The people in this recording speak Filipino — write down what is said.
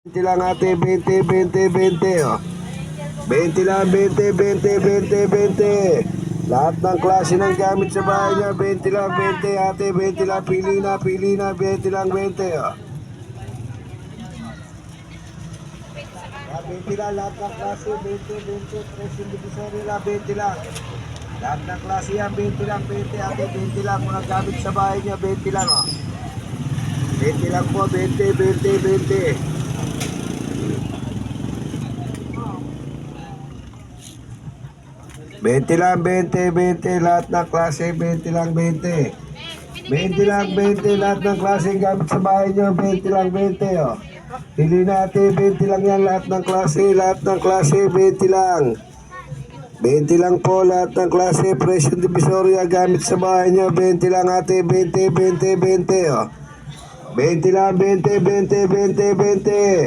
20 lang ate, 20, 20, 20 oh. 20 lang, 20, 20, 20, 20. Lahat ng klase ng gamit sa bahay niya, 20 lang, 20 ate, 20 lang, pili na, 20 lang, 20 oh. 20 lang, lahat ng klase, 20, 20, presyo divisory lang, 20 lang. Lahat ng klase yan, 20 lang, 20 ate, 20 lang. Mga gamit sa bahay niya, 20 lang oh. 20 lang po, 20, 20, 20. 20 lang, 20, 20, lahat ng klase, 20 lang, 20. 20 lang, 20, lahat ng klase gamit sa bahay nyo, 20 lang, 20, oh. Pili natin, 20 lang yan, lahat ng klase, 20 lang. 20 lang po, lahat ng klase, presyo divisoria gamit sa bahay nyo, 20 lang ate, 20, 20, 20, oh. 20 lang, 20, 20, 20, 20.